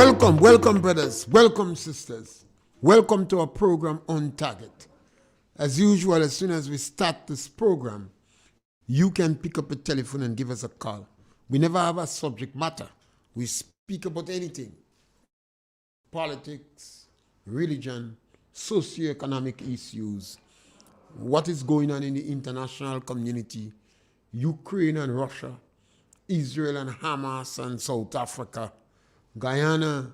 Welcome, brothers. Welcome, sisters. Welcome to our program On Target. As usual, as soon as we start this program, you can pick up a telephone and give us a call. We never have a subject matter. We speak about anything. Politics, religion, socioeconomic issues, what is going on in the international community, Ukraine and Russia, Israel and Hamas and South Africa, Guyana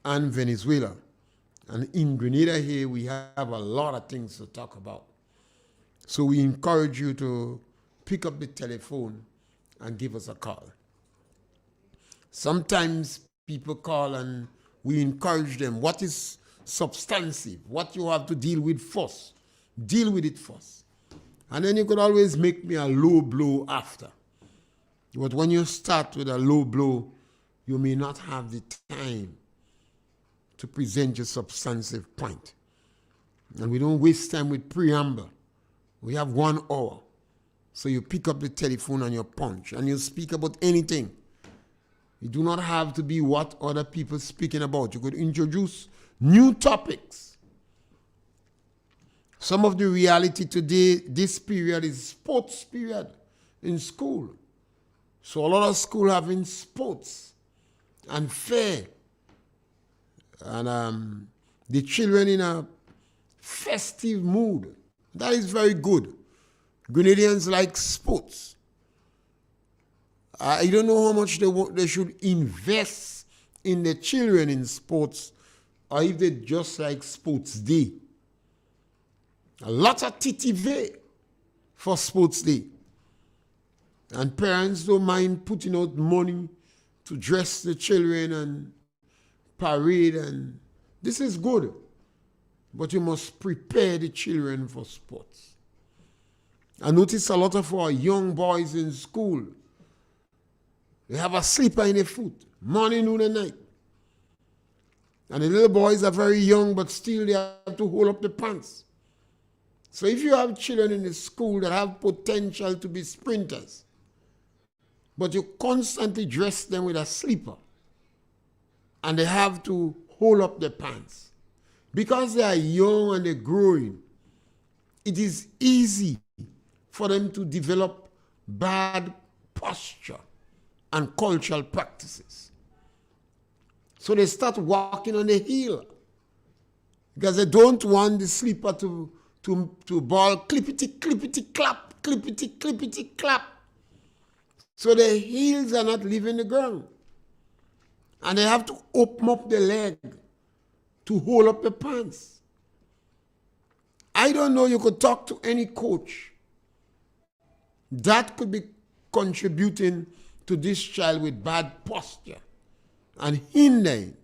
and Venezuela. And in Grenada here, we have a lot of things to talk about. So we encourage you to pick up the telephone and give us a call. Sometimes people call and we encourage them. What is substantive? What you have to deal with first? Deal with it first. And then you could always make me a low blow after. But when you start with a low blow, you may not have the time to present your substantive point. And we don't waste time with preamble. We have 1 hour. So you pick up the telephone and you punch and you speak about anything. You do not have to be what other people are speaking about. You could introduce new topics. Some of the reality today, this period is sports period in school. So a lot of school having sports and fair. And the children in a festive mood. That is very good. Grenadians like sports. I don't know how much they should invest in the children in sports, or if they just like sports day. A lot of TTV for sports day. And parents don't mind putting out money to dress the children and parade, and this is good. But you must prepare the children for sports. I notice a lot of our young boys in school, they have a slipper in their foot, morning, noon, and night. And the little boys are very young, but still they have to hold up the pants. So if you have children in the school that have potential to be sprinters, but you constantly dress them with a slipper, and they have to hold up their pants, because they are young and they're growing, it is easy for them to develop bad posture and cultural practices. So they start walking on the heel because they don't want the slipper to ball clippity, clippity, clap, clippity, clippity, clap. So their heels are not leaving the ground. And they have to open up the leg to hold up the pants. I don't know, you could talk to any coach. That could be contributing to this child with bad posture and hindering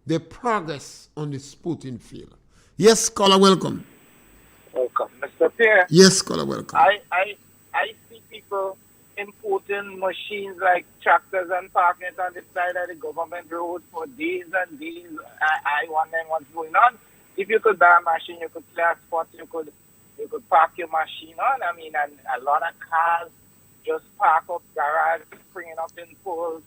the progress on the sporting field. Yes, caller, welcome. Welcome. Mr. Pierre. Yes, caller, welcome. I see people importing machines like tractors and parking it on the side of the government road for days and days. I wonder what's going on. If you could buy a machine, you could clear a spot, you could park your machine on. I mean, and a lot of cars just park up garage, springing up in poles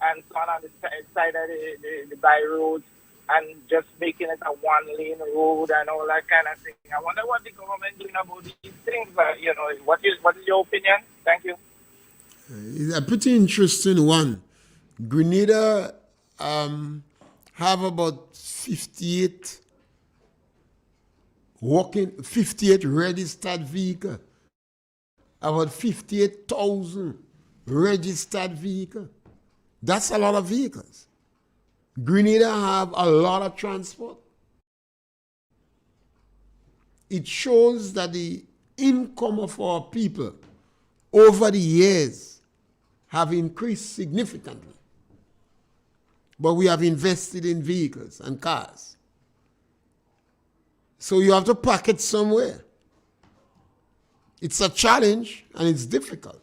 and so on the side of the by road, and just making it a one-lane road and all that kind of thing. I wonder what the government doing about these things. But, you know, what is your opinion? Thank you. It's a pretty interesting one. Grenada have about 58 registered vehicles. About 58,000 registered vehicles. That's a lot of vehicles. Grenada have a lot of transport. It shows that the income of our people over the years have increased significantly. But we have invested in vehicles and cars. So you have to park it somewhere. It's a challenge and it's difficult.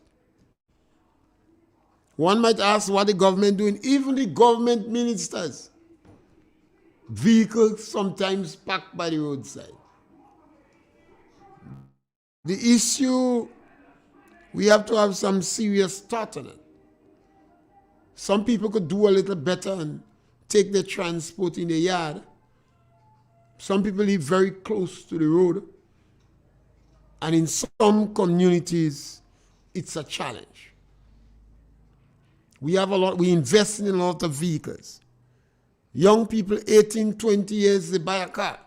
One might ask what the government doing. Even the government ministers, vehicles sometimes parked by the roadside. The issue, we have to have some serious thought on it. Some people could do a little better and take their transport in the yard. Some people live very close to the road. And in some communities, it's a challenge. We invest in a lot of vehicles. Young people, 18, 20 years, they buy a car.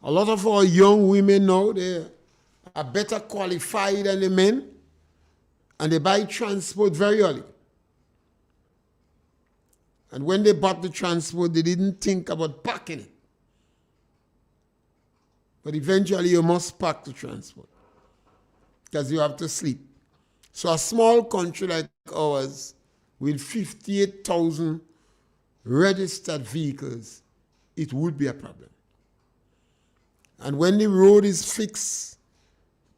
A lot of our young women now, they are better qualified than the men, and they buy transport very early. And when they bought the transport, they didn't think about parking it. But eventually you must park the transport because you have to sleep. So a small country like ours with 58,000 registered vehicles, it would be a problem. And when the road is fixed,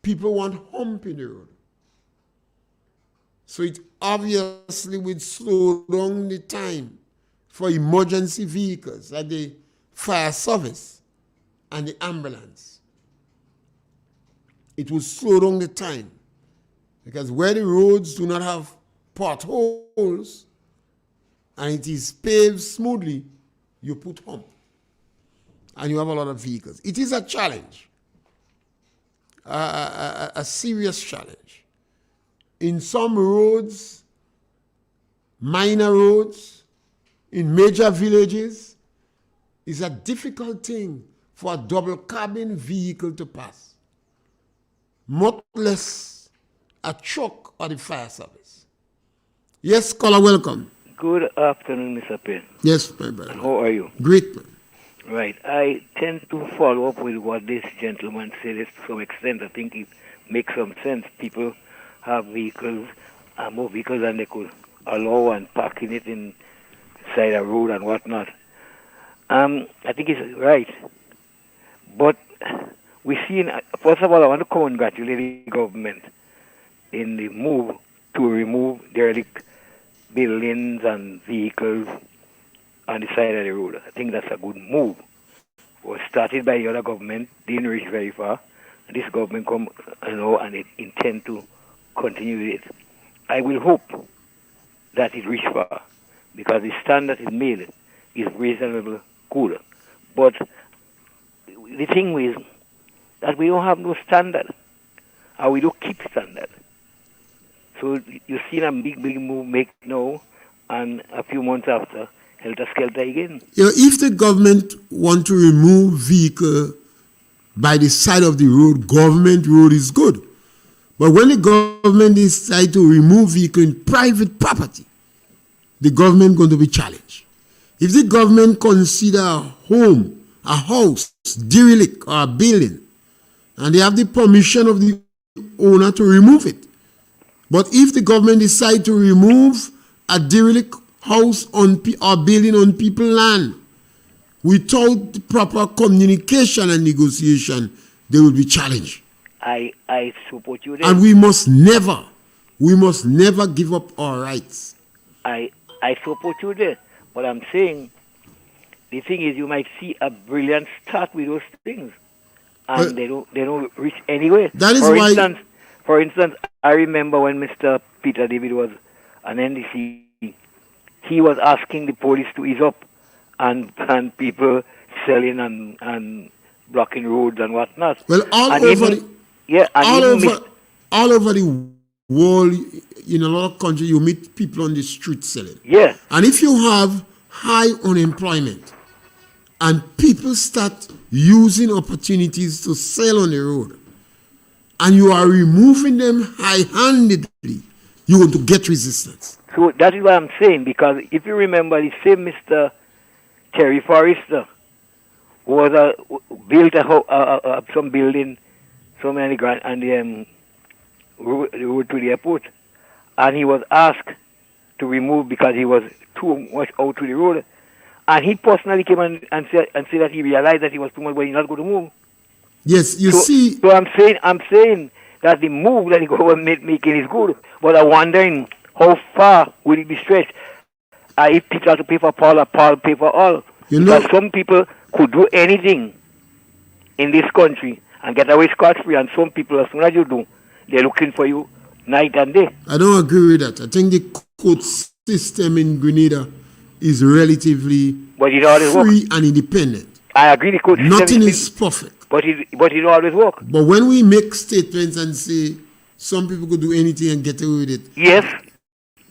people want hump in the road. So it obviously would slow down the time for emergency vehicles like the fire service and the ambulance. It will slow down the time because where the roads do not have potholes and it is paved smoothly, you put hump and you have a lot of vehicles. It is a challenge, a serious challenge. In some roads, minor roads, in major villages, it's a difficult thing for a double cabin vehicle to pass, much less a truck or the fire service. Yes, caller, welcome. Good afternoon, Mr. Pierre. Yes, my brother. How are you? Great, man. Right. I tend to follow up with what this gentleman said to some extent. I think it makes some sense. People have vehicles, more vehicles than they could allow and parking it inside a road and whatnot. I think it's right. But we see, first of all, I want to congratulate the government in the move to remove derelict buildings and vehicles on the side of the road. I think that's a good move. It was started by the other government, didn't reach very far. And this government come, and it intend to continue with it. I will hope that it reach far because the standard is made is reasonable good. But the thing is that we don't have no standard, and we don't keep standard. So you've seen a big move make now, and a few months after, helter-skelter again. If the government want to remove vehicle by the side of the road, government road is good. But when the government decide to remove vehicle in private property, the government going to be challenged. If the government consider a home, a house, derelict or a building, and they have the permission of the owner to remove it. But if the government decide to remove a derelict house or building on people's land without the proper communication and negotiation, they will be challenged. I support you there. And we must never give up our rights. I support you there. But I'm saying, the thing is, you might see a brilliant start with those things, and they don't reach anywhere. That is For instance, I remember when Mr. Peter David was an NDC, he was asking the police to ease up, and people selling and blocking roads and whatnot. Well, all over the world, in a lot of countries, you meet people on the street selling. Yeah. And if you have high unemployment and people start using opportunities to sell on the road, and you are removing them high-handedly, you're going to get resistance. So that is what I'm saying, because if you remember, the same Mr. Terry Forrester was built some building, so many grand, and the road to the airport, and he was asked to remove because he was too much out to the road, and he personally came and said that he realized that he was too much, but he's not going to move. Yes, see. So I'm saying that the move that the government making is good, but I'm wondering how far will it be stretched? If people have to pay for Paul pay for all. Because some people could do anything in this country and get away scot-free, and some people, as soon as you do, they're looking for you night and day. I don't agree with that. I think the court system in Grenada is relatively But it always free and independent. I agree the court system Nothing is perfect. but it always work. But when we make statements and say some people could do anything and get away with it. Yes.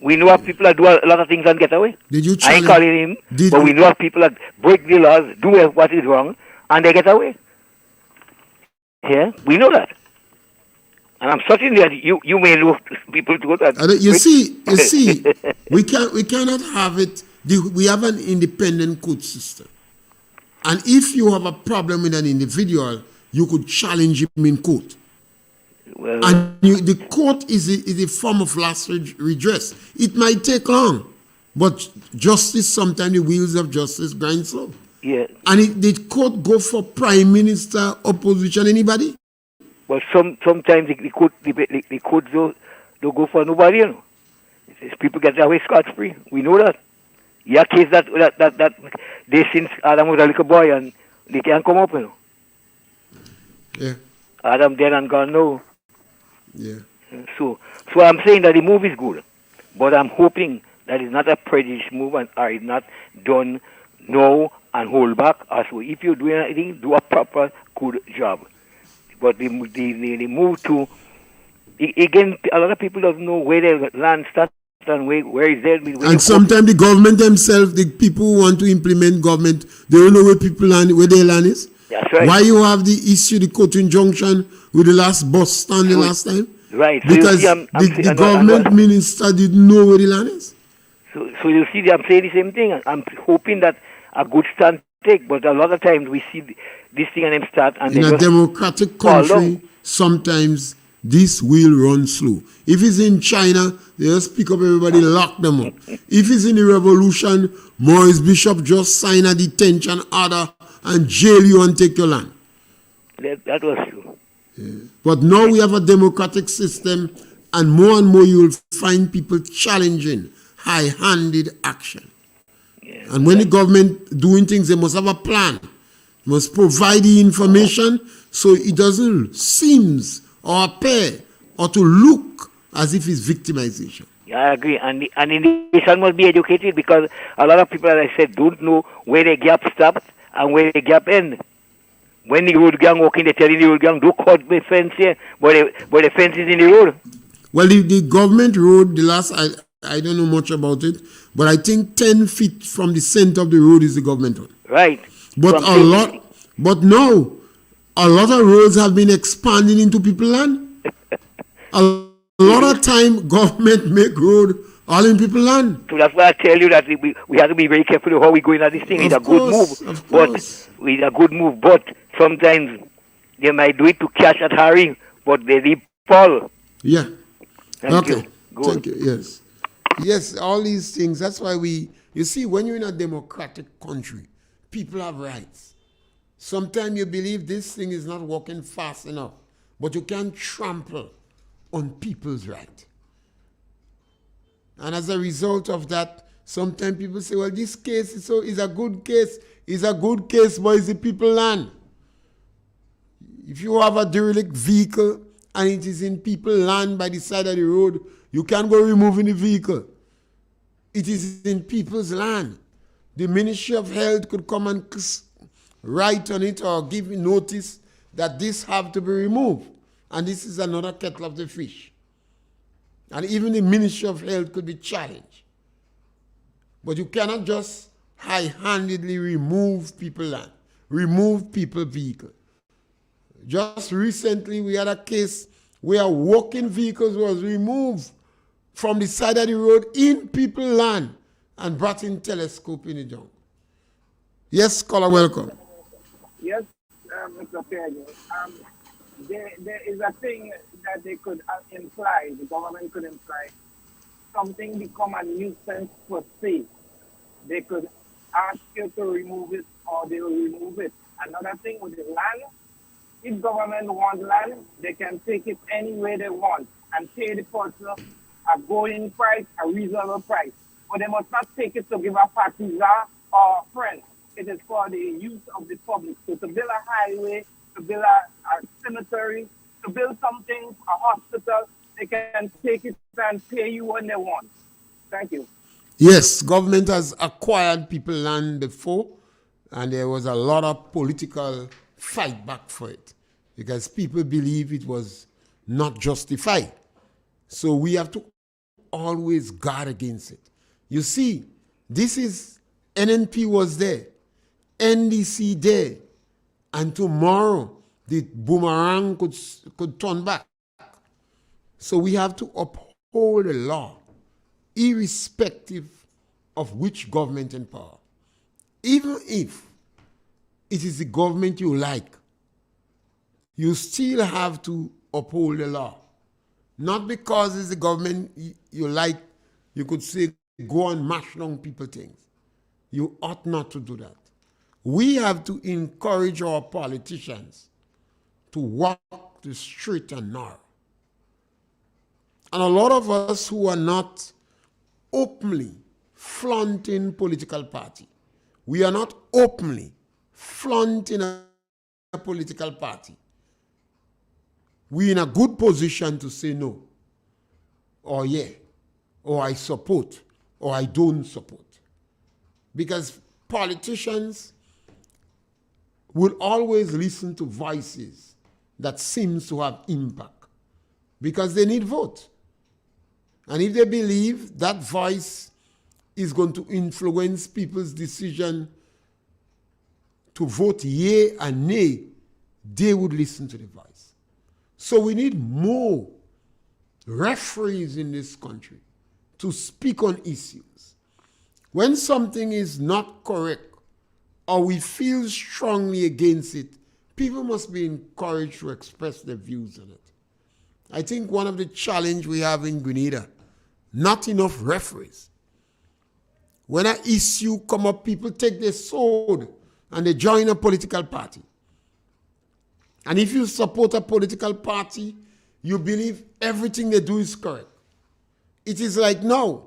We know of people that do a lot of things and get away. Did you I ain't calling him, but we know of people that break the laws, do what is wrong, and they get away. Yeah, we know that. And I'm certain that you may know people do that. You see, we cannot have it. We have an independent court system. And if you have a problem with an individual, you could challenge him in court. Well, And the court is a form of last redress. It might take long, but justice, sometimes the wheels of justice grind slow. yeah. And the court go for prime minister, opposition, anybody? But sometimes the courts don't go for nobody, you know. People get away scot-free. We know that. Yeah, case that they since Adam was a little boy and they can't come up, you know. Yeah, Adam dead and gone now. yeah. So I'm saying that the move is good, but I'm hoping that it's not a prejudiced move or it's not done now and hold back. Also, if you're doing anything, do a proper good job. But the move to again, a lot of people don't know where their land starts and where is there. And sometimes the government themselves, the people who want to implement government, they don't know where where their land is. That's right. Why you have the issue, the court injunction with the last bus stand the last time? Right. So Because the government minister didn't know where the land is. So you see, I'm saying the same thing. I'm hoping that a good stand take, but a lot of times we see this thing and them start and In they a just democratic fall country, down. sometimes this will run slow. If it's in China, they just pick up everybody, lock them up. If it's in the revolution, Maurice Bishop just sign a detention order and jail you and take your land. That was true. But now we have a democratic system, and more you will find people challenging high-handed action. Yeah. And when the government doing things, they must have a plan. They must provide the information so it doesn't seem or appear or to look as if it's victimization. Yeah, I agree. And the nation must be educated because a lot of people, as I said, don't know where the gap stops and where the gap ends. When the road gang walking, they tell you the road gang, don't cut the fence here, but the fence is in the road. Well, the government road, the last, I don't know much about it, but I think 10 feet from the center of the road is the government road. Right. But now, a lot of roads have been expanding into people's land. A lot of time, government make road all in people's land. So that's why I tell you that we have to be very careful of how we go in at this thing. It's a good move. It's a good move, but sometimes they might do it to catch at Harry, but they fall. Yeah. Thank Okay. you. Good. Thank you. Yes. Yes, all these things. That's why you see, when you're in a democratic country, people have rights. Sometimes you believe this thing is not working fast enough, but you can't trample on people's right. And as a result of that, sometimes people say, well, this case is a good case. It's a good case, but it's the people land. If you have a derelict vehicle and it is in people land by the side of the road, you can't go removing the vehicle. It is in people's land. The Ministry of Health could come and write on it or give notice that this have to be removed. And this is another kettle of the fish. And even the Ministry of Health could be challenged. But you cannot just high-handedly remove people land, remove people vehicle. Just recently, we had a case where walking vehicles was removed from the side of the road in people land and brought in telescope in the jungle. Yes, caller, welcome. Yes, Mr. Pierre. There is a thing that they could imply, the government could imply, something become a nuisance per se. They could ask you to remove it or they will remove it. Another thing with the land, if government wants land, they can take it any way they want and pay the person a going price, a reasonable price. But they must not take it to give a partisan or a friend. It is for the use of the public. So to build a highway, to build a cemetery, to build something, a hospital, they can take it and pay you when they want. Thank you. Yes, government has acquired people land before, and there was a lot of political fight back for it because people believe it was not justified. So we have to always guard against it. You see, this is NNP was there, NDC there, and tomorrow the boomerang could turn back. So we have to uphold the law, irrespective of which government in power. Even if it is the government you like, you still have to uphold the law. Not because it's the government you like, you could say, go and mash down people things. You ought not to do that. We have to encourage our politicians to walk the straight and narrow. And a lot of us who are not openly flaunting political party, we are not openly flaunting a political party, we're in a good position to say no, or yeah, or I support, or I don't support. Because politicians will always listen to voices that seems to have impact, because they need vote. And if they believe that voice is going to influence people's decision to vote yea and nay, they would listen to the voice. So we need more referees in this country to speak on issues. When something is not correct or we feel strongly against it, people must be encouraged to express their views on it. I think one of the challenges we have in Grenada, not enough referees. When an issue come up, people take their sword and they join a political party. And if you support a political party, you believe everything they do is correct. It is like now,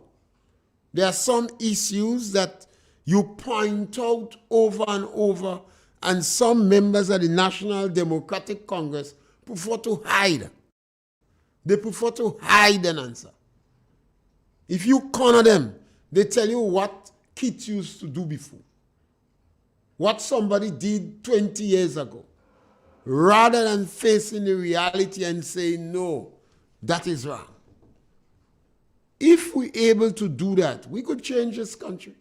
there are some issues that you point out over and over, and some members of the National Democratic Congress prefer to hide. They prefer to hide an answer. If you corner them, they tell you what Kit used to do before, what somebody did 20 years ago, rather than facing the reality and saying, no, that is wrong. If we're able to do that, we could change this country.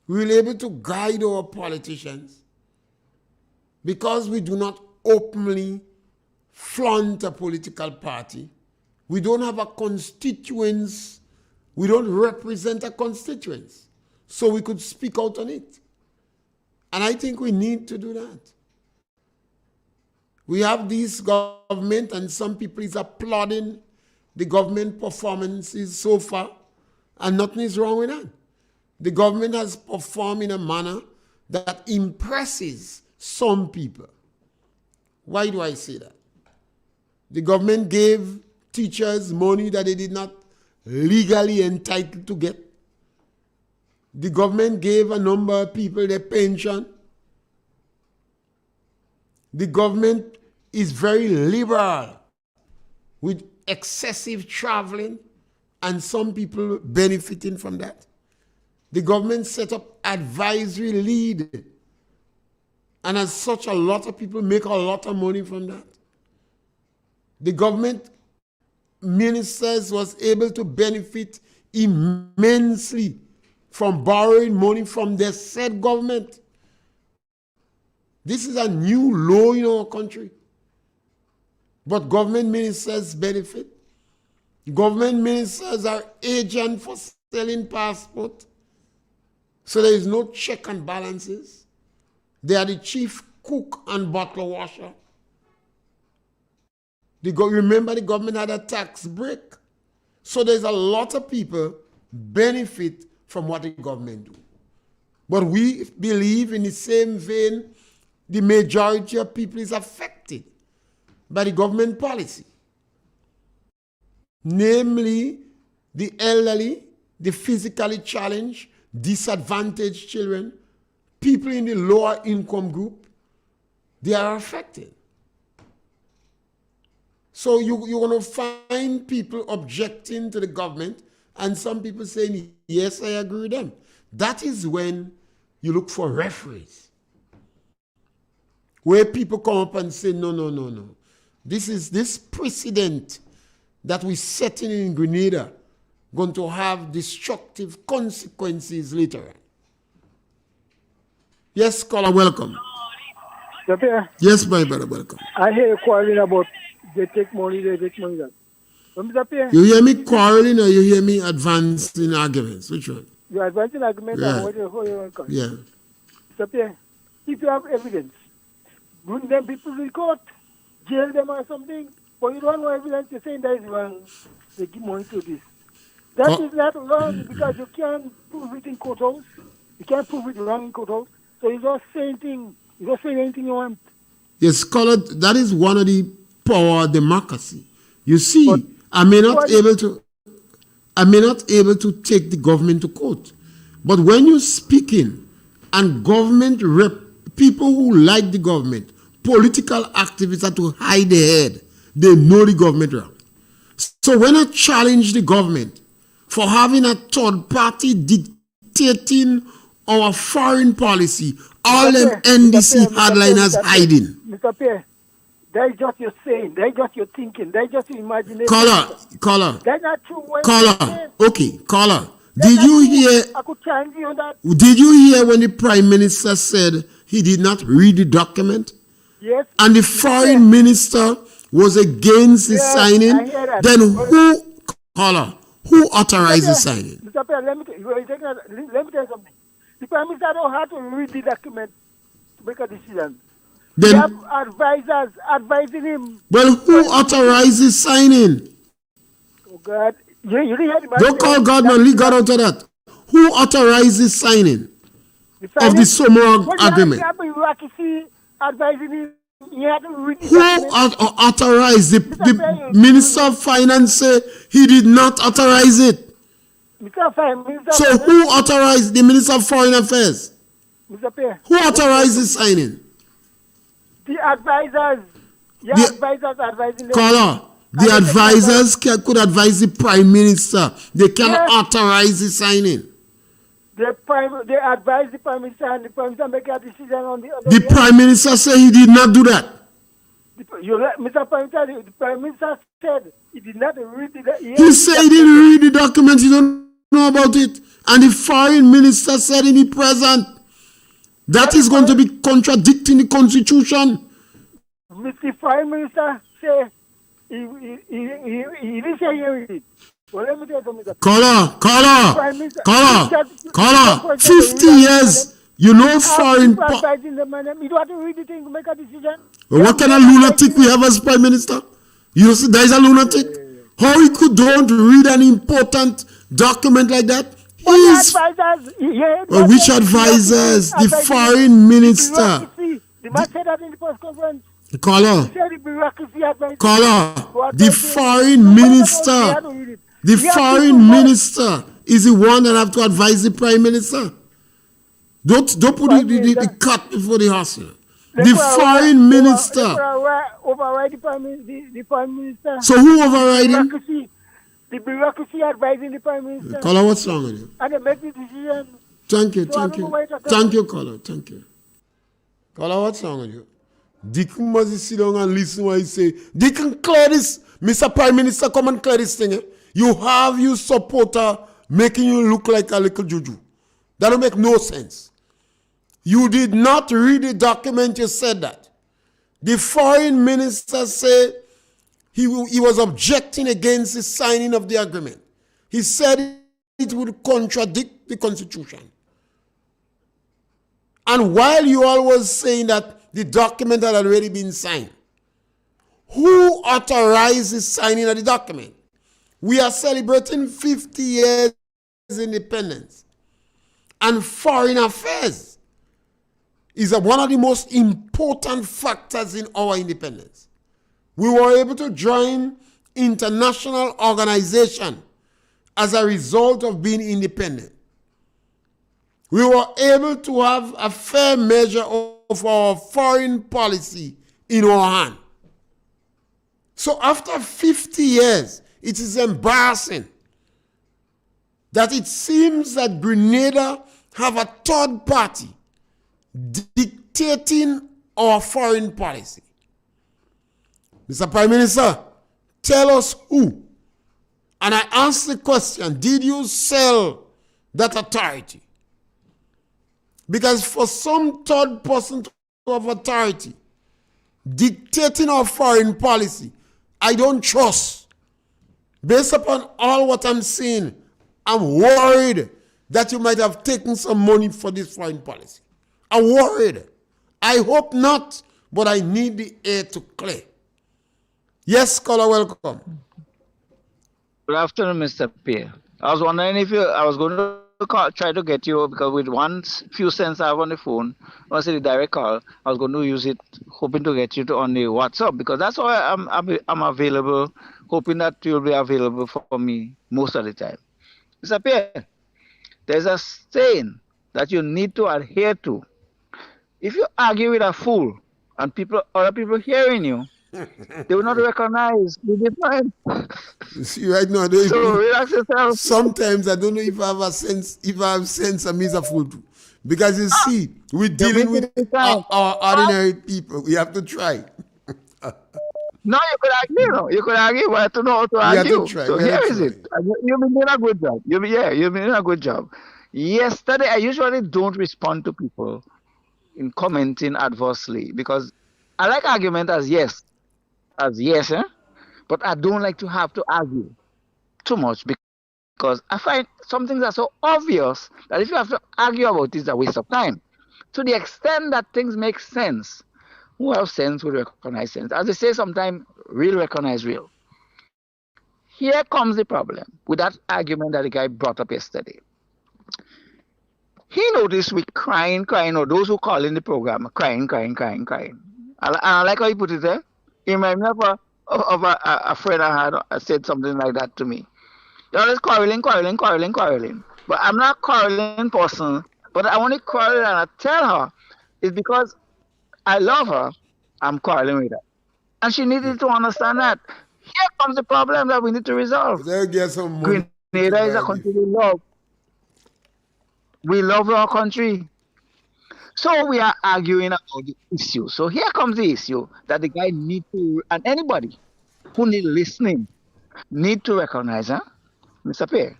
We're able to guide our politicians because we do not openly flaunt a political party. We don't have a constituents. We don't represent a constituents. So we could speak out on it. And I think we need to do that. We have this government, and some people is applauding the government performances so far, and nothing is wrong with that. The government has performed in a manner that impresses some people. Why do I say that? The government gave teachers money that they did not legally entitled to get. The government gave a number of people their pension. The government is very liberal with excessive traveling, and some people benefiting from that. The government set up advisory lead, and as such, a lot of people make a lot of money from that. The government ministers was able to benefit immensely from borrowing money from their said government. This is a new law in our country. But government ministers benefit. Government ministers are agents for selling passport. So there is no check and balances. They are the chief cook and bottle washer. Remember, the government had a tax break. So there's a lot of people benefit from what the government do. But we believe in the same vein, the majority of people is affected by the government policy. Namely, the elderly, the physically challenged, disadvantaged children, people in the lower income group, they are affected. So you're going to find people objecting to the government and some people saying, yes, I agree with them. That is when you look for referees, where people come up and say, no. This precedent that we're setting in Grenada going to have destructive consequences later on. Yes, caller, welcome. Pierre, Yes, my brother, welcome. I hear you quarreling about they take money. That. So, Mr. Pierre, You hear me quarreling or you hear me advancing arguments? Which one? you're advancing argument Yeah. on what you call. Yeah. Mr. Pierre, if you have evidence, bring them people to court, jail them or something. But you don't have evidence, you're saying that is wrong. They give money to this. That is not wrong because you can't prove it in courthouse. You can't prove it wrong in courthouse. So you just say anything. You just say anything you want. Yes, caller, that is one of the power of democracy. You see, But I may not able to take the government to court. But when you're speaking and government people who like the government, political activists are to hide their head. They know the government wrong. So when I challenge the government for having a third party dictating our foreign policy, all them NDC hardliners hiding. Mr. Pierre, that is just your saying. That is just your thinking. That is just your imagination. Caller. That's not true. Caller. Okay, caller. Did you hear? I could challenge you on that. Did you hear when the Prime Minister said he did not read the document? Yes. And the Foreign Minister was against the signing? I hear that. Then who authorized the signing? Mr. Pierre, let me tell you something. The Prime Minister don't have to read the document to make a decision. Then, we have advisors advising him. Well, who authorized the signing? Oh, God. You didn't hear the man. Don't call God, man. Leave God out of that. Who authorized the signing of the Somorg agreement? Advising him. He had to read the Who document. authorized the Minister of Finance said he did not authorize it. So who authorized the Minister of Foreign Affairs? Mr. Pierre. Who authorized the signing? The advisors. Advisors advising them. Caller, the advisors could advise the Prime Minister. They cannot authorize the signing. They advise the Prime Minister and the Prime Minister make a decision on the other. The Prime Minister said he did not do that. Mr. Prime Minister, the Prime Minister said he did not read the document. He said he didn't read the document. He don't know about it. And the Foreign Minister said he be present. That is going to be contradicting the Constitution. Mr. Prime Minister said he didn't say he read it. Well, let me tell you something. Caller, 50 years, you know foreign... You don't have to read the thing to make a decision. Well, what kind of lunatic we have as Prime Minister? You see, there is a lunatic. How he could don't read an important document like that? Which advisors? The Foreign Minister. The man said that in the press conference. Caller, the Foreign Minister. The Foreign Minister is the one that have to advise the Prime Minister. Don't put the cat before the horse. The Foreign Minister. Override the Prime Minister. So who override him? The bureaucracy advising the Prime Minister. Caller, what's wrong with you? And they make the decision. Thank you. Thank you, caller. Thank you. Caller, what's wrong with you? Deacon must sit down and listen what he say. Deacon, clear this. Mr. Prime Minister, come and clear this thing. Eh? You have your supporter making you look like a little juju. That don't make no sense. You did not read the document, you said that. The Foreign Minister said he was objecting against the signing of the agreement. He said it would contradict the Constitution. And while you all was saying that the document had already been signed, who authorized the signing of the document? We are celebrating 50 years independence. And foreign affairs is one of the most important factors in our independence. We were able to join international organization as a result of being independent. We were able to have a fair measure of our foreign policy in our hand. So after 50 years, it is embarrassing that it seems that Grenada have a third party dictating our foreign policy. Mr. Prime Minister, tell us who. And I ask the question, did you sell that authority? Because for some third person to have authority dictating our foreign policy, I don't trust. Based upon all what I'm seeing, I'm worried that you might have taken some money for this foreign policy. I'm worried. I hope not, but I need the air to clear. Yes, caller, welcome. Good afternoon, Mr. Pierre. I was wondering if I was going to try to get you because with one few cents I have on the phone, once the direct call, I was going to use it, hoping to get you on the WhatsApp because that's why I'm available, hoping that you'll be available for me most of the time. Mr. Pierre, there's a saying that you need to adhere to. If you argue with a fool and other people hearing you, they will not recognize the difference. See, right now, So relax yourself. sometimes I don't know if I have a sense, if I have sense, I'm a fool too. Because you see, we're dealing with our ordinary people. We have to try. No, you could argue, no. You could argue, but I have to know how to We have argue. to try. So We have here to is try. it. You've been doing a good job. You've been doing a good job. Yesterday, I usually don't respond to people in commenting adversely because I like argument as yes, eh? But I don't like to have to argue too much because I find some things are so obvious that if you have to argue about it, it's a waste of time. To the extent that things make sense, who have sense will recognize sense. As they say sometimes, real recognize real. Here comes the problem with that argument that the guy brought up yesterday. He noticed we crying, or those who call in the program, crying. I like how he put it there. He reminded me of a friend I had said something like that to me. You're always quarreling. But I'm not a quarreling person, but I only quarrel and I tell her it's because I love her, I'm quarreling with her. And she needed to understand that. Here comes the problem that we need to resolve. They'll get some money. Grenada is a country we love. We love our country. So we are arguing about the issue. So here comes the issue that the guy need to, and anybody who need listening, need to recognize, Mr. Pierre.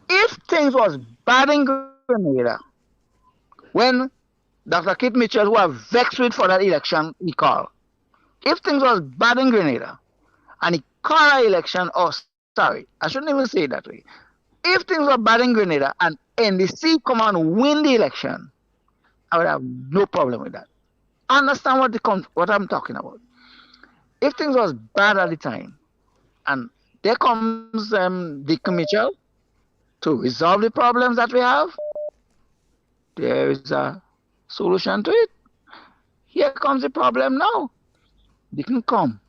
If things was bad in Grenada, when Dr. Kit Mitchell, who are vexed with for that election, he called. If things was bad in Grenada, and he called an election, sorry, I shouldn't even say it that way. If things were bad in Grenada and NDC come and win the election, I would have no problem with that. Understand what I'm talking about. If things was bad at the time, and there comes Dr. Mitchell to resolve the problems that we have, there is a solution to it. Here comes the problem now. They can come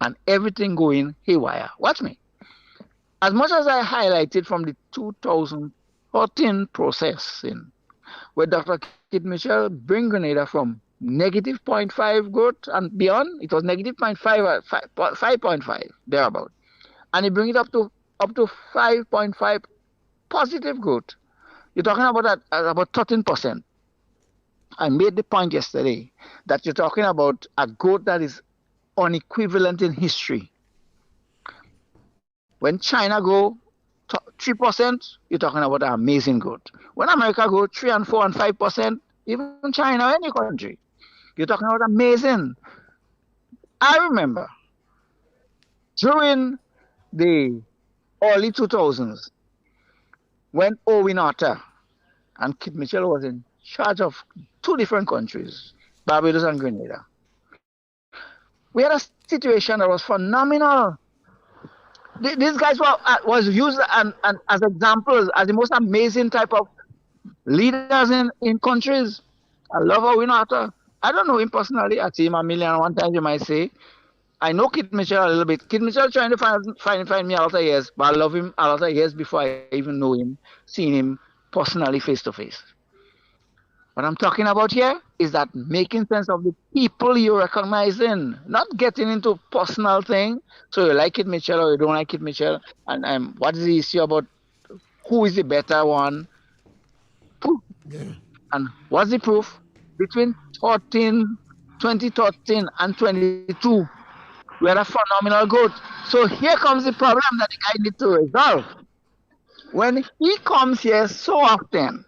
and everything going haywire. Watch me. As much as I highlighted from the 2014 process where Dr. Kit Mitchell bring Grenada from negative 0.5 growth and beyond, it was negative 0.5, 5.5, thereabout. And he bring it up to 5.5 positive growth. You're talking about about 13%. I made the point yesterday that you're talking about a growth that is unequivalent in history. When China go 3%, you're talking about an amazing growth. When America go 3 and 4 and 5%, even China or any country, you're talking about amazing. I remember during the early 2000s when Owen Otter and Kit Mitchell was in charge of 2 different countries, Barbados and Grenada. We had a situation that was phenomenal. These guys was used as examples, as the most amazing type of leaders in countries. I love Owen Otter. I don't know him personally. I see him a million and one times, you might say. I know Kit Mitchell a little bit. Kit Mitchell trying to find me a lot of years, but I love him a lot of years before I even know him, seeing him personally face to face. What I'm talking about here is that making sense of the people you're recognizing, not getting into personal thing. So you like it, Mitchell, or you don't like it, Mitchell. And what is the issue about who is the better one? Proof. Yeah. And what's the proof? Between 2013 and 22, we had a phenomenal growth. So here comes the problem that the guy needs to resolve. When he comes here so often,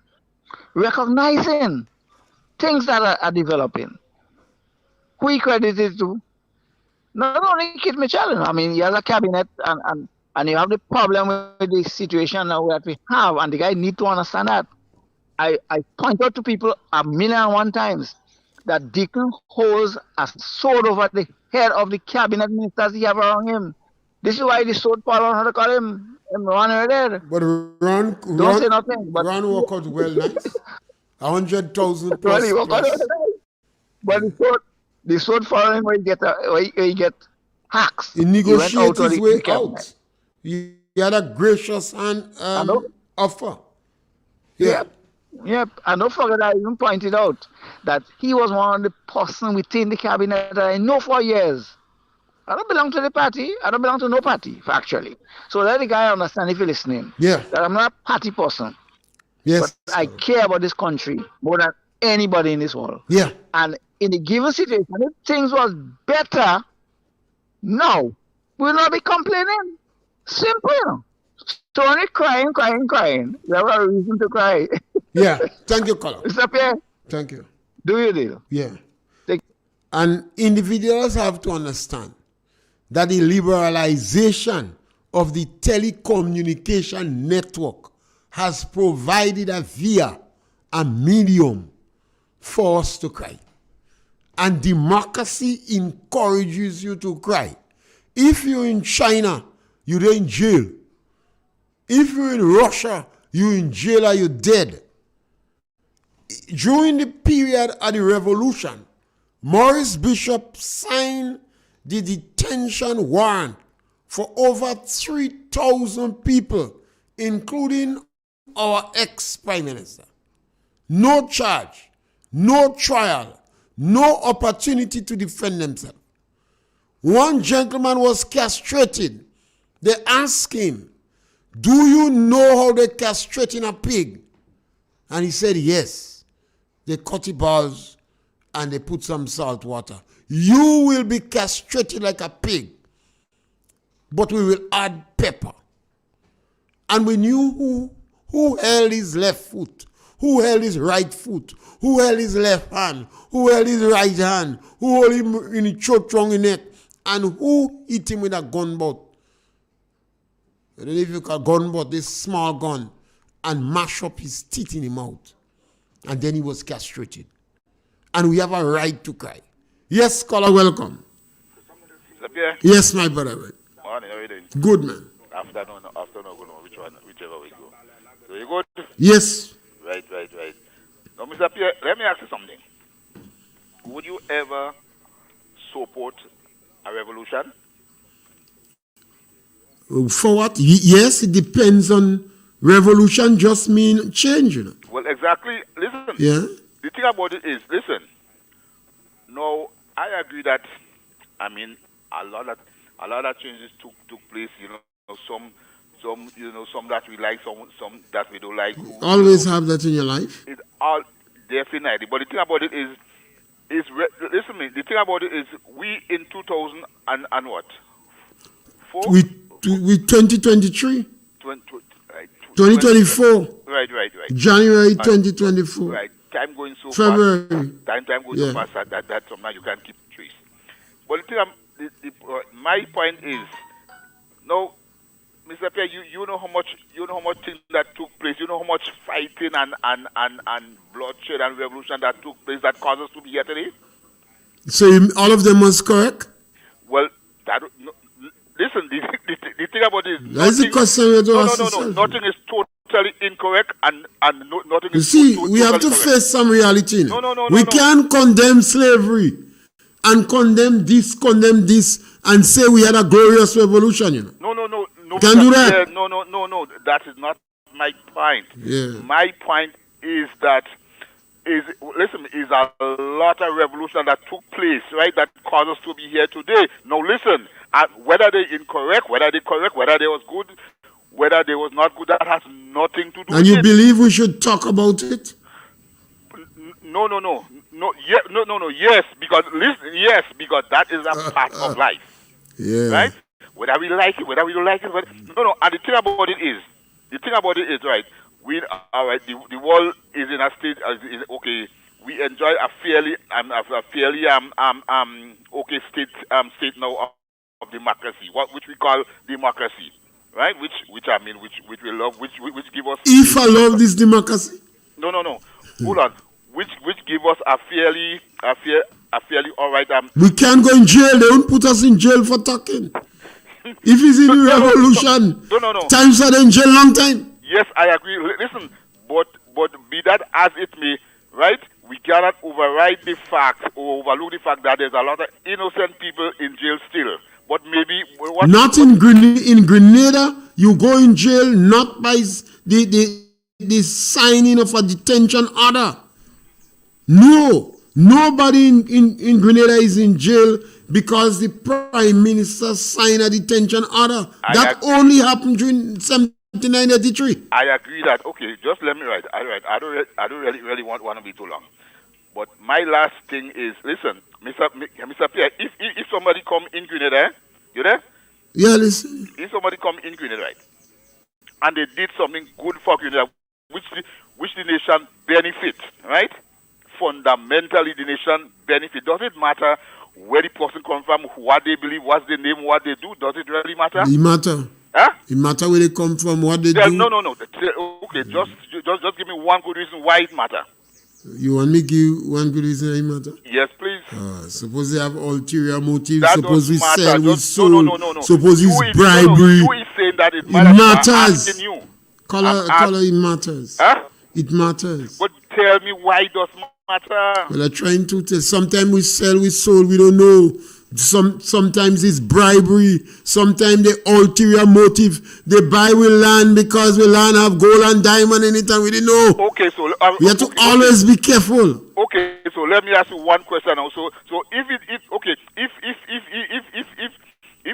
recognizing things that are developing, who he credited to? Not only Kit Mitchell, I mean, he has a cabinet and you have the problem with the situation now that we have, and the guy need to understand that. I point out to people 1,000,001 times that Deacon holds a sword over the head of the cabinet ministers he have around him. This is why the sword fall on how to call him Ron there. But Don't say nothing. But Ron work out well nice. 100,000 well, plus. he work out plus. but the sword following where he get hacks. He negotiated his way out. He had a gracious and offer. Yeah. Yep. And don't forget, I even pointed out that he was one of the person within the cabinet that I know for years. I don't belong to the party. I don't belong to no party, factually. So let the guy understand, if you're listening, that I'm not a party person. Yes. But I care about this country more than anybody in this world. Yeah. And in the given situation, if things was better, no, we'll not be complaining. Simple, you know. So only crying. You have a reason to cry. Yeah. Thank you, Colin. Mr. Pierre. Thank you. Do your deal. Yeah. And individuals have to understand that the liberalization of the telecommunication network has provided a via, a medium for us to cry. And democracy encourages you to cry. If you're in China, you're in jail. If you're in Russia, you're in jail or you're dead. During the period of the revolution, Maurice Bishop signed the detention warrant for over 3,000 people, including our ex-prime minister. No charge, no trial, no opportunity to defend themselves. One gentleman was castrated. They asked him, "Do you know how they castrating a pig?" And he said, "Yes. They cut the balls and they put some salt water. You will be castrated like a pig, but we will add pepper." And we knew who held his left foot, who held his right foot, who held his left hand, who held his right hand, who held him in his throat, wrong in neck, and who hit him with a gun butt. I don't know if you call gun butt, this small gun, and mash up his teeth in his mouth. And then he was castrated. And we have a right to cry. Yes, caller, welcome. Pierre? Yes, my brother. Morning, how are you doing? Good, man. Afternoon, whichever we go. So you good? Yes. Right. Now, Mr. Pierre, let me ask you something. Would you ever support a revolution? For what? Yes, it depends on revolution. Just mean change, you know. Well, exactly. Listen. Yeah. The thing about it is, listen. No, I agree that. I mean, a lot of changes took place. You know, some that we like, some that we don't like. Always have that in your life. It's all definitely. But the thing about it is listen to me. The thing about it is, we in 2000 and what? 4? We 2023. 2024. Right. January 2024. Right. Time going so February. fast. Time going so fast that sometimes you can't keep trace. But the thing, my point is, now, Mr. Pierre, you know how much things that took place. You know how much fighting and bloodshed and revolution that took place that caused us to be here today. So all of them was correct? Well, listen. The thing about it is, that's the question we have to ask no. Nothing is totally incorrect, and nothing is. You see, we have to face some reality. No. We can't condemn slavery and condemn this, and say we had a glorious revolution. You know. No. Can't do that. No. That is not my point. Yeah. My point is that is a lot of revolution that took place, right? That caused us to be here today. Now listen, whether they incorrect, whether they correct, whether they was good, whether they was not good, that has nothing to do And with you it. believe we should talk about it? No, yes, because listen, yes, because that is a part of life, Yeah. right? Whether we like it, whether we don't like it, no. And the thing about it is, right? We all right. The world is in a state. Is okay. We enjoy a fairly okay state now of democracy, which we call democracy, right? Which we love, which give us. If I love this democracy. No. Hold on. Which give us a fairly all right. We can't go in jail. They won't put us in jail for talking. If it's in the revolution, no. times are in jail long time. Yes, I agree. Listen, but be that as it may, right? We cannot override the fact or overlook the fact that there's a lot of innocent people in jail still. But maybe not in Grenada, you go in jail not by the signing of a detention order. No, nobody in Grenada is in jail because the Prime Minister signed a detention order. That only happened during 1983. I agree that. Okay, just let me write. I don't really want to be too long. But my last thing is, listen, Mr. Pierre, if somebody come in Grenada, you there? Yeah, listen. If somebody come in Grenada, right, and they did something good for Grenada, which the nation benefit, right? Fundamentally, the nation benefit. Does it matter where the person comes from, what they believe, what's the name, what they do? Does it really matter? It matter. Huh? It matter where they come from, what they do. No. Okay, just give me one good reason why it matter. You want me to give one good reason why it matter? Yes, please. Suppose they have ulterior motives. That suppose we matter. sell, we sold. No. Suppose it's bribery. You is saying that it matters. It matters. You. Color, it matters. Huh? It matters. But tell me why it does matter. Well, I'm trying to tell. Sometimes we sell, we sold, we don't know. Sometimes it's bribery. Sometimes the ulterior motive. They buy with land because we land have gold and diamond in it and we didn't know. Okay, so we have to always be careful. Okay, so let me ask you one question also. So if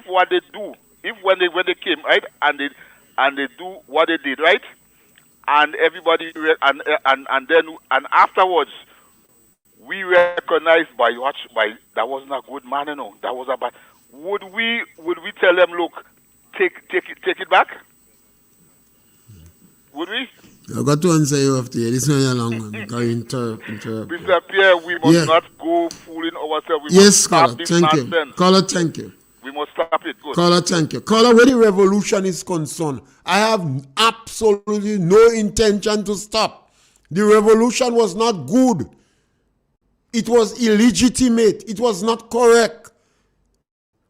what they do, when they came, right, and they do what they did, right, and everybody and afterwards we recognized by that wasn't a good man, that was a bad. Would we tell them, look, take it back? Would we? I got to answer you after this one a long one. Interrupt. Mr. Pierre, we must not go fooling ourselves. We yes, must stop caller, this thank nonsense. you. Caller, thank you. We must stop it. Good. Caller, thank you. Caller, where the revolution is concerned, I have absolutely no intention to stop. The revolution was not good. It was illegitimate. It was not correct.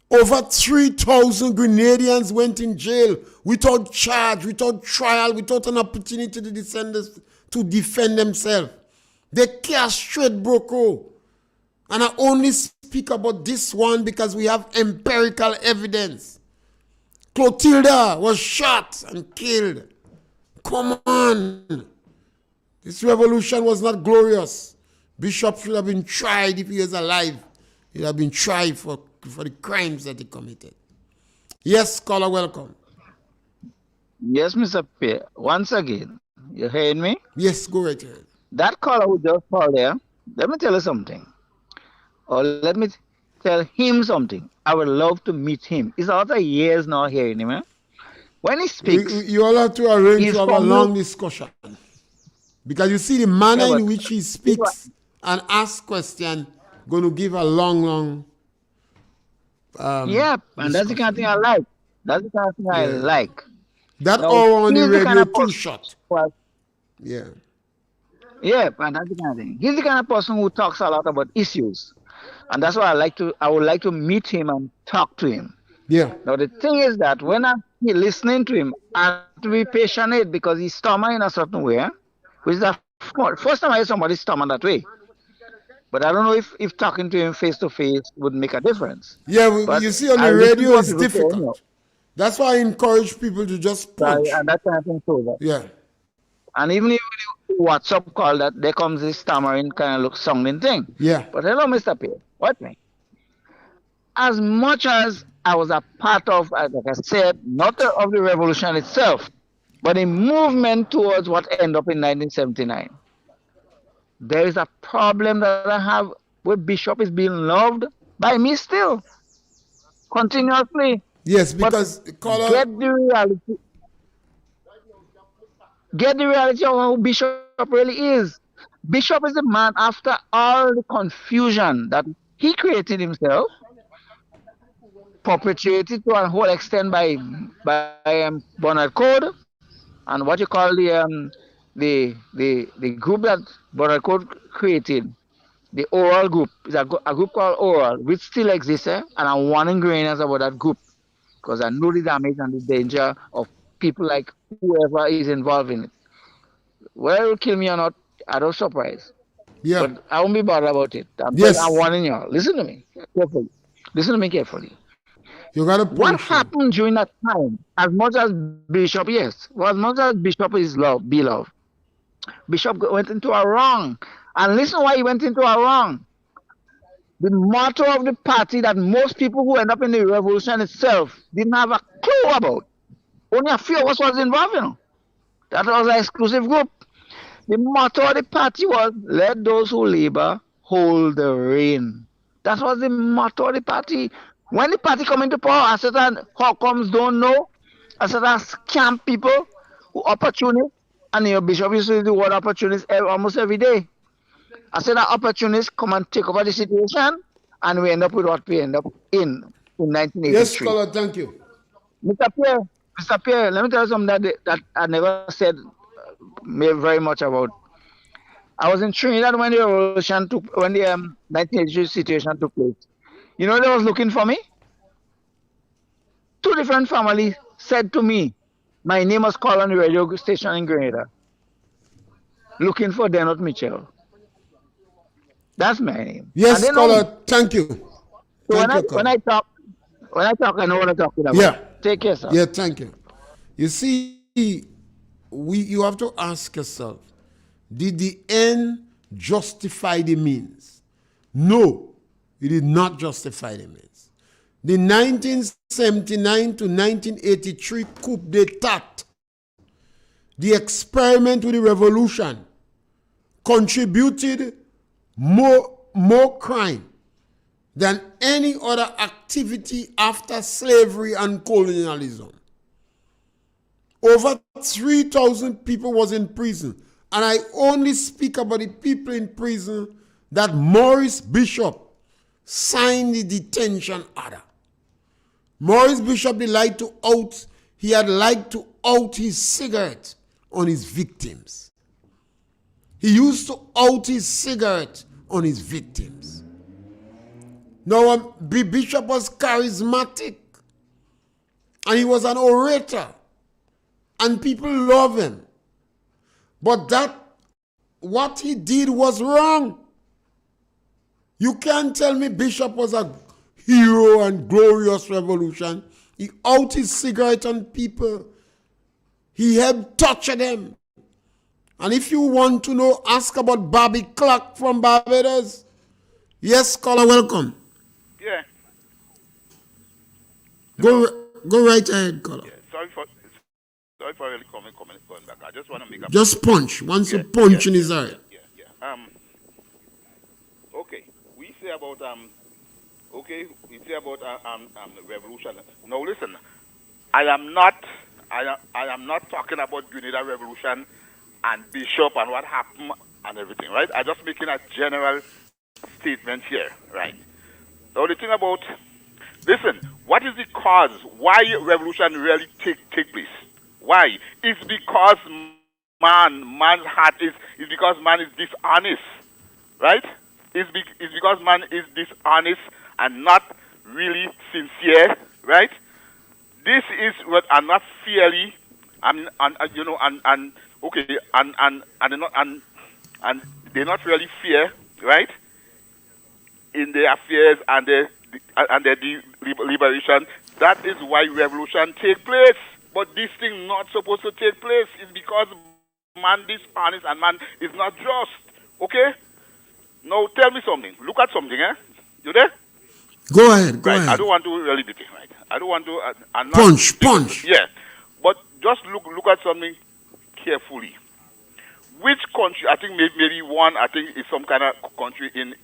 Over 3,000 Grenadians went in jail without charge, without trial, without an opportunity to defend themselves. They castrate Broco. And I only speak about this one because we have empirical evidence. Clotilda was shot and killed. Come on. This revolution was not glorious. Bishop should have been tried if he was alive. He would have been tried for the crimes that he committed. Yes, caller, welcome. Yes, Mr. Pierre. Once again, you hearing me? Yes, go right ahead. That caller who just called there, let me tell you something. Or let me tell him something. I would love to meet him. It's a lot of years now hearing him. Eh? When he speaks... You all have to arrange to have a long discussion. Because you see the manner in which he speaks and asks questions going to give a long and that's the kind of thing I like. That's the kind of thing I like. That all on the radio too short. Yeah, and that's the kind of thing. He's the kind of person who talks a lot about issues. And that's why I would like to meet him and talk to him. Yeah. Now the thing is that when I'm listening to him, I have to be patient because he's stammering in a certain way, which is the first time I hear somebody stammer that way. But I don't know if talking to him face to face would make a difference. Yeah, but you see on the radio it's difficult. That's why I encourage people to just punch. And that kind of thing. Yeah. And even if you WhatsApp call that, there comes this stammering kind of look sounding thing. Yeah. But hello, Mr. Pierre. What me? As much as I was a part of, like I said, not of the revolution itself, but the movement towards what ended up in 1979, there is a problem that I have where Bishop is being loved by me still, continuously. Yes, But because caller. get the reality, get the reality of who Bishop really is. Bishop is a man after all the confusion that he created himself, perpetuated to a whole extent by Bernard Code and what you call the group that Bernard Code created, the oral group. Is a group called oral, which still exists, and I'm warning grainers about that group because I know the damage and the danger of people like whoever is involved in it. Whether it will kill me or not, I don't surprise. Yeah. But I won't be bothered about it. I'm Yes. warning y'all. Listen to me carefully. Listen to me carefully. You got a What point, sir. happened during that time? As much as Bishop, yes, well, as much as Bishop is beloved, Bishop went into a wrong. And listen why he went into a wrong. The motto of the party that most people who end up in the revolution itself didn't have a clue about. Only a few of us was involved, That was an exclusive group. The motto of the party was, let those who labor hold the reign. That was the motto of the party. When the party come into power, a certain Hawkums don't know, a certain scam people who opportunists, and your bishop used to use the word opportunist almost every day. I said that opportunists come and take over the situation, and we end up with what we end up in Yes, 1983. caller. Thank you. Mr. Pierre, Mr. Pierre, let me tell you something that I never said very much about. I was in Trinidad when the revolution took, when the 1983 situation took place. You know, they was looking for me. Two different families said to me, my name was called on the radio station in Grenada, looking for Denot Mitchell. That's my name, and Yes, they know me. caller. Thank you. So Thank you, when caller. I talk, I know what I'm talking about. Yeah. Take care, sir. Yeah, thank you. You see, you have to ask yourself, did the end justify the means? No, it did not justify the means. The 1979 to 1983 coup d'etat, the experiment with the revolution, contributed more crime than any other activity after slavery and colonialism. Over 3,000 people was in prison. And I only speak about the people in prison that Maurice Bishop signed the detention order. Maurice Bishop he had liked to out his cigarette on his victims. He used to out his cigarette on his victims. Now, Bishop was charismatic and he was an orator and people love him. But what he did was wrong. You can't tell me Bishop was a hero and glorious revolution. He out his cigarette on people. He helped torture them. And if you want to know, ask about Bobby Clark from Barbados. Yes, caller, welcome. Yeah. Go right ahead, caller. Yeah. Sorry for really going back. I just want to make a Just punch. Once yeah, you punch yeah, in his yeah, eye. yeah. Okay. We say about the revolution. Now listen, I am not talking about Grenada Revolution and Bishop and what happened and everything, right? I'm just making a general statement here, right? Now the thing about, listen, what is the cause? Why revolution really take place? Why? It's because man's heart is because man is dishonest, right? It's because man is dishonest and not really sincere, right? This is what are not fairly, okay, and they're not really fair, right? In their affairs and their liberation. That is why revolution take place. But this thing not supposed to take place is because man dishonest and man is not just. Okay? Now tell me something. Look at something, eh? You there? Go ahead, go Right. I ahead. don't want to really debate, right? I don't want to. I'm not. Punch. Yeah. But just look at something carefully. Which country? I think maybe one. I think is some kind of country in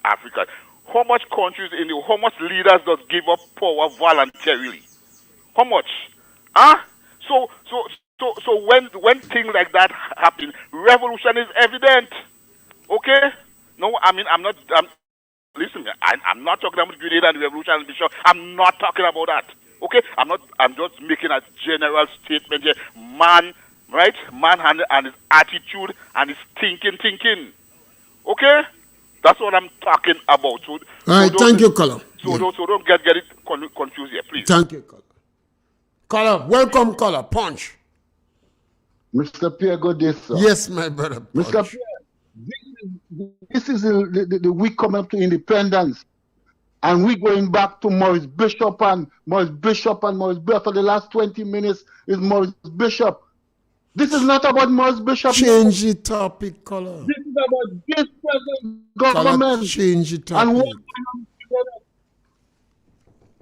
Africa. How much countries in the? How much leaders does give up power voluntarily? How much? Huh? So when things like that happen, revolution is evident. Okay? No, I mean listen. I'm not talking about Grenada and revolution and Bishop. I'm not talking about that. Okay? I'm not. I'm just making a general statement here. Man, right? Man and his attitude and his thinking. Okay? That's what I'm talking about. All right, thank you, caller. So don't get it confused here, please. Thank you, caller. Caller, welcome, caller. Punch. Mr. Pierre, good day, sir. Yes, my brother. Punch. Mr. Pierre, this is the week coming up to independence. And we're going back to Maurice Bishop for the last 20 minutes is Maurice Bishop. This is not about Maurice Bishop. Change the topic, caller. This is about this present government. Caller, change the topic.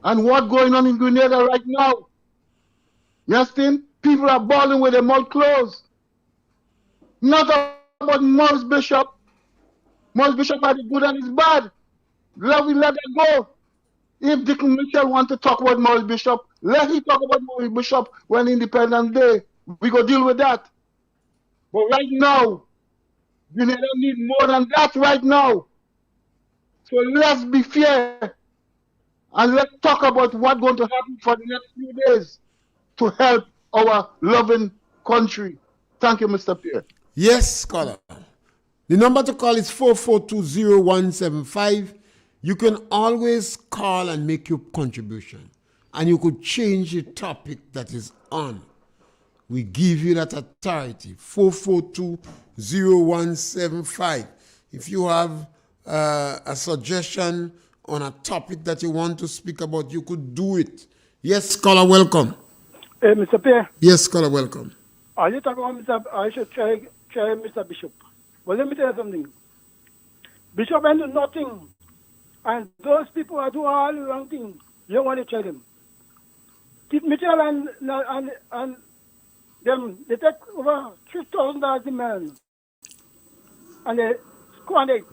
And what's going on in Grenada right now? You understand? People are balling with their mouth closed. Not about Maurice Bishop. Maurice Bishop had the good and his bad. Let that go. If Dick Mitchell want to talk about Maurice Bishop, let him talk about Maurice Bishop when Independence Day. We go deal with that. But right now, Grenada need more than that right now. So let's be fair. And let's talk about what's going to happen for the next few days to help our loving country. Thank you, Mr. Pierre. Yes, caller. The number to call is 4420175. You can always call and make your contribution. And you could change the topic that is on. We give you that authority. 4420175. If you have a suggestion on a topic that you want to speak about, you could do it. Yes, caller, welcome. Hey, Mr. Pierre. Yes, caller, welcome. Are you talking about I should try Mr. Bishop? Well, let me tell you something. Bishop ain't do nothing. And those people are doing all the wrong things. You don't want to try them. Keith Mitchell and them, they take over $3,000 a man. And they squander it.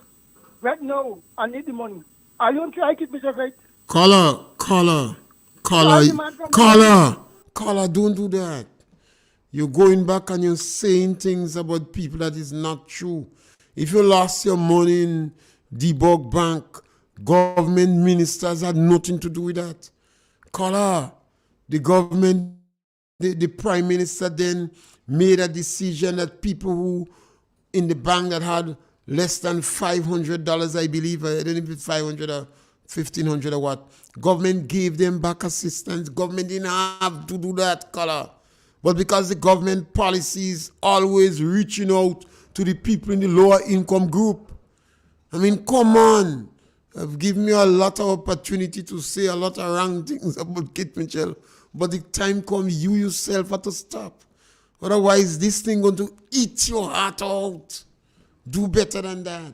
Right now, I need the money. I don't try Keith Mitchell, right? Caller, don't do that. You're going back and you're saying things about people that is not true. If you lost your money in Debug Bank, government ministers had nothing to do with that. Caller, the government, the prime minister then made a decision that people who in the bank that had less than $500, I believe, I don't know if it's 500 or 1,500 or what, government gave them back assistance. Government didn't have to do that, caller. But because the government policies always reaching out to the people in the lower income group. I mean, come on. I've given you a lot of opportunity to say a lot of wrong things about Kit Mitchell. But the time comes, you yourself have to stop. Otherwise, this thing going to eat your heart out. Do better than that.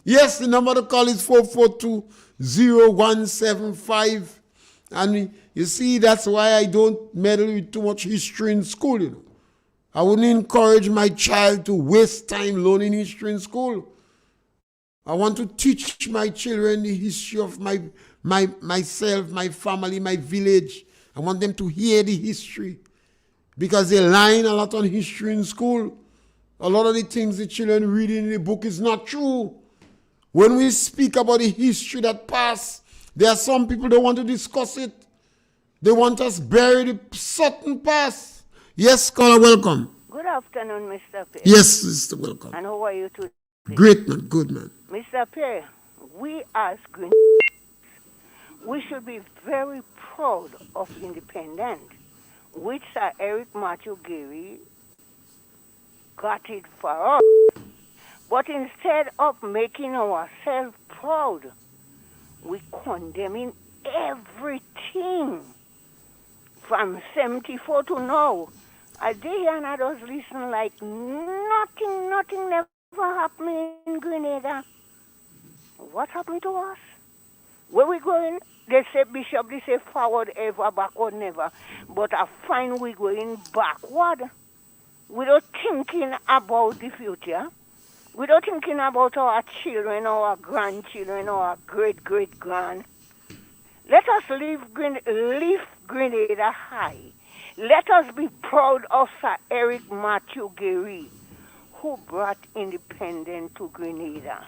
Yes, the number to call is 4420175. And you see, that's why I don't meddle with too much history in school, you know. I wouldn't encourage my child to waste time learning history in school. I want to teach my children the history of myself, my family, my village. I want them to hear the history. Because they're lying a lot on history in school. A lot of the things the children read in the book is not true. When we speak about the history that passed, there are some people that want to discuss it. They want us bury the certain past. Yes, caller, welcome. Good afternoon, Mr. Pierre. Yes, sister, welcome. And how are you today? Great, man, good, man. Mr. Pierre, we as Green, we should be very proud of independence, which Sir Eric Matthew Gary got it for us. But instead of making ourselves proud, we condemning everything from 74 to now. A day and I just listen like nothing never happened in Grenada. What happened to us? Where we going? They say Bishop, they say forward ever, backward never. But I find we going backward. Without thinking about the future. Without thinking about our children, our grandchildren, our great-great-grand. Let us lift Grenada high. Let us be proud of Sir Eric Matthew Gary, who brought independence to Grenada.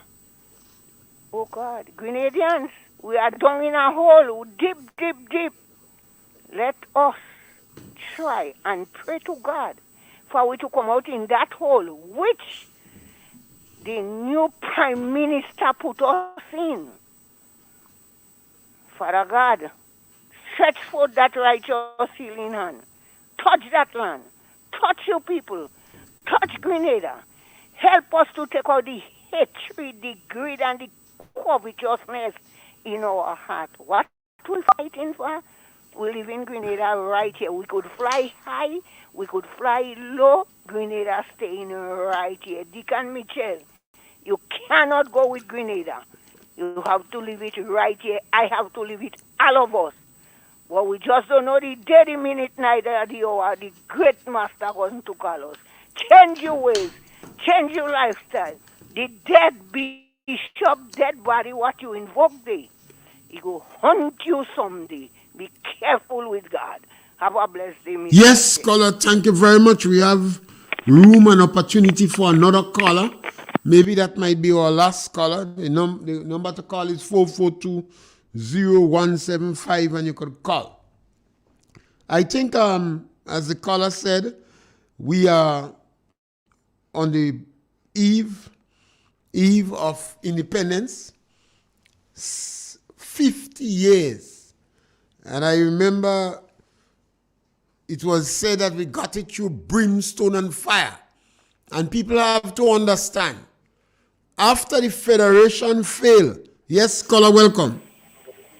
Oh God, Grenadians, we are down in a hole, deep. Let us try and pray to God for we to come out in that hole, which the new Prime Minister put us in. Father God, stretch forth that righteous healing hand. Touch that land. Touch your people. Touch Grenada. Help us to take out the hatred, the greed, and the covetousness in our heart. What we fighting for? We live in Grenada right here. We could fly high. We could fly low. Grenada staying right here. Deacon Mitchell, you cannot go with Grenada. You have to leave it right here. I have to leave it, all of us. But we just don't know the day, the minute, neither the hour. The great master going to call us. Change your ways. Change your lifestyle. The dead bishop, dead body, what you invoke there, it will haunt you someday. Be careful with God. Have a blessed day, Mr. Yes, caller, thank you very much. We have room and opportunity for another caller. Maybe that might be our last caller. The number to call is 442-0175, and you could call. I think, as the caller said, we are on the eve of independence, 50 years. And I remember it was said that we got it through brimstone and fire. And people have to understand, after the federation failed, yes, caller, welcome.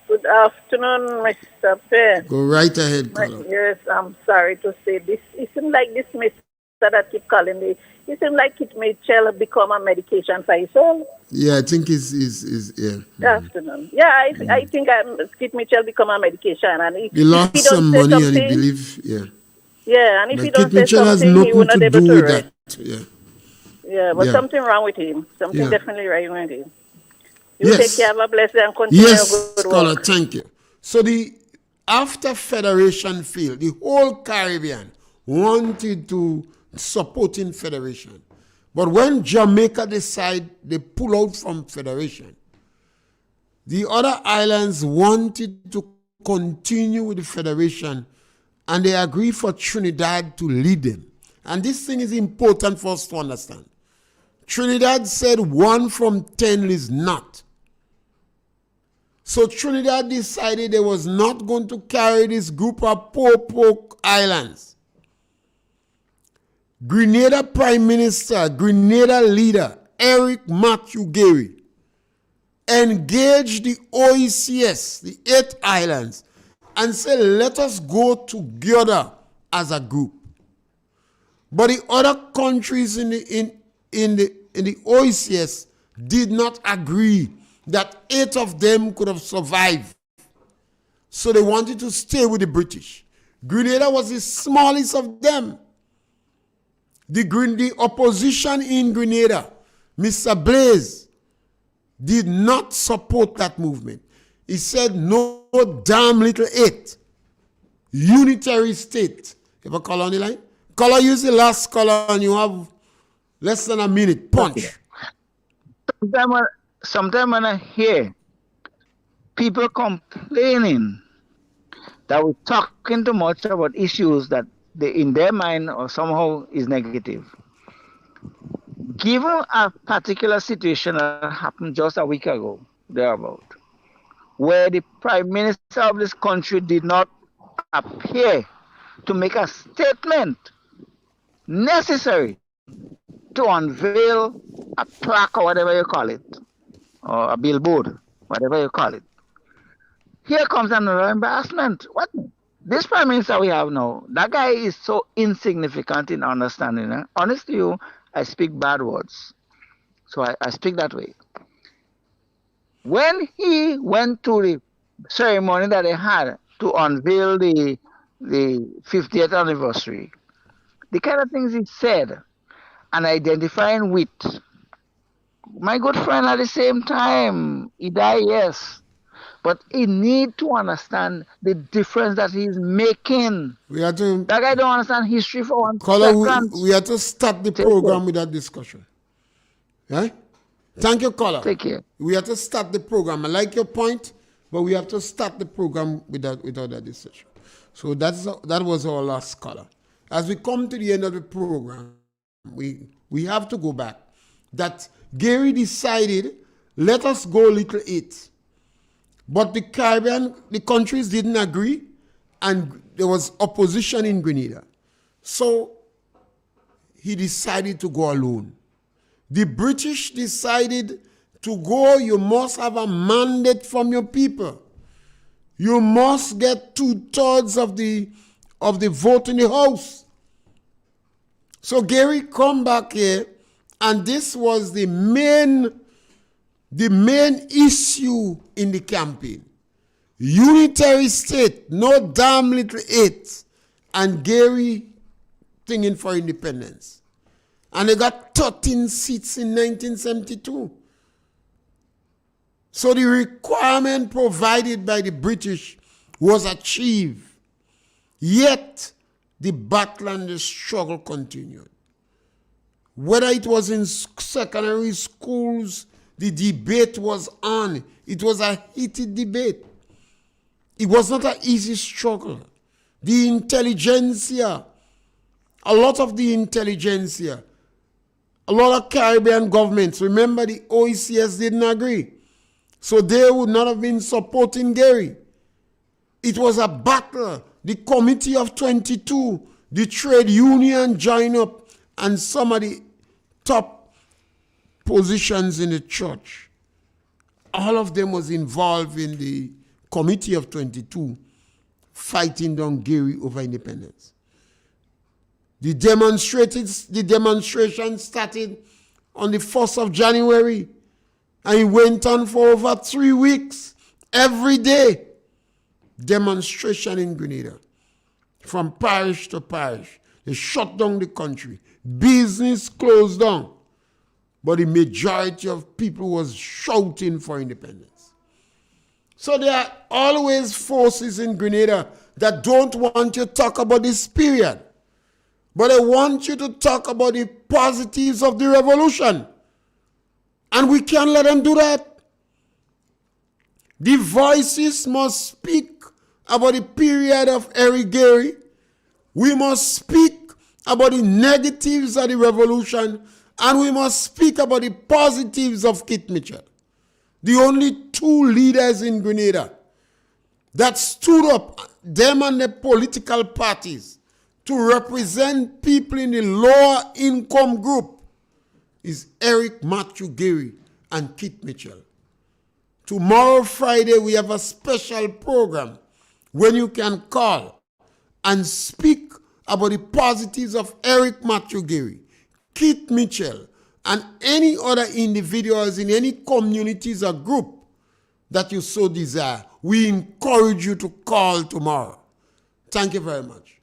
Good afternoon, Mr. Pierre. Go right ahead, caller. Yes, I'm sorry to say this. It seems like this Mr. that keep calling me, it seems like Kit Mitchell become a medication for his soul. Yeah, I think is yeah. Good afternoon. Yeah, I think Kit Mitchell become a medication, and if he lost if he some money and he believe, yeah. Yeah, and if but he don't Kit say Mitchell has something, he will nothing not to able do to with rest. that. Yeah. Yeah, but Yeah. something wrong with him. Something Yeah. definitely right with him. You Yes. take care, have a blessed day, and continue Yes, your good caller, work. thank you. So after federation failed, the whole Caribbean wanted to support in federation. But when Jamaica decided they pull out from federation, the other islands wanted to continue with the federation, and they agreed for Trinidad to lead them. And this thing is important for us to understand. Trinidad said 1 from 10 is not. So Trinidad decided they was not going to carry this group of poor islands. Grenada Prime Minister, Grenada leader, Eric Matthew Gary, engaged the OECS, the 8 islands, and said, let us go together as a group. But the other countries in the OECS did not agree that 8 of them could have survived. So they wanted to stay with the British. Grenada was the smallest of them. The opposition in Grenada, Mr. Blaze, did not support that movement. He said, no damn little 8. Unitary state. You have a caller on the line? Caller, use the last caller and you have less than a minute. Punch. Sometimes when I hear people complaining that we're talking too much about issues that they, in their mind or somehow is negative. Given a particular situation that happened just a week ago, thereabout, where the Prime Minister of this country did not appear to make a statement necessary to unveil a plaque or whatever you call it, or a billboard, whatever you call it. Here comes another embarrassment. What? This prime minister we have now, that guy is so insignificant in understanding. Eh? Honest to you, I speak bad words. So I speak that way. When he went to the ceremony that they had to unveil the 50th anniversary, the kind of things he said and identifying with my good friend at the same time, he died, yes. But he need to understand the difference that he's making. We have to, That guy don't understand history for 1 Caller, second. we have to start the Take program care. with that discussion. Yeah? Thank you, caller. Take care. We have to start the program. I like your point, but we have to start the program without that discussion. So that was our last caller. As we come to the end of the program, we have to go back. That Gary decided, let us go little it. But the Caribbean, the countries didn't agree, and there was opposition in Grenada. So he decided to go alone. The British decided to go, you must have a mandate from your people. You must get 2/3 of the vote in the House. So Gary come back here, and this was the main issue in the campaign. Unitary state, no damn little it, and Gary thinking for independence. And they got 13 seats in 1972. So the requirement provided by the British was achieved. Yet, the battle and the struggle continued. Whether it was in secondary schools, the debate was on. It was a heated debate. It was not an easy struggle. The intelligentsia, a lot of the intelligentsia, a lot of Caribbean governments, remember the OECS didn't agree. So they would not have been supporting Gary. It was a battle. The Committee of 22, the trade union joined up, and some of the top positions in the church. All of them was involved in the Committee of 22 fighting down Gary over independence. The demonstration started on the 1st of January, and it went on for over 3 weeks. Every day, demonstration in Grenada. From parish to parish. They shut down the country. Business closed down. But the majority of people was shouting for independence. So there are always forces in Grenada that don't want you to talk about this period. But they want you to talk about the positives of the revolution. And we can't let them do that. The voices must speak about the period of Eric Gary. We must speak about the negatives of the revolution, and we must speak about the positives of Kit Mitchell. The only two leaders in Grenada that stood up, them and the political parties, to represent people in the lower income group is Eric Matthew Gary and Kit Mitchell. Tomorrow, Friday, we have a special program when you can call and speak about the positives of Eric Matthew Gary, Kit Mitchell, and any other individuals in any communities or group that you so desire. We encourage you to call tomorrow. Thank you very much.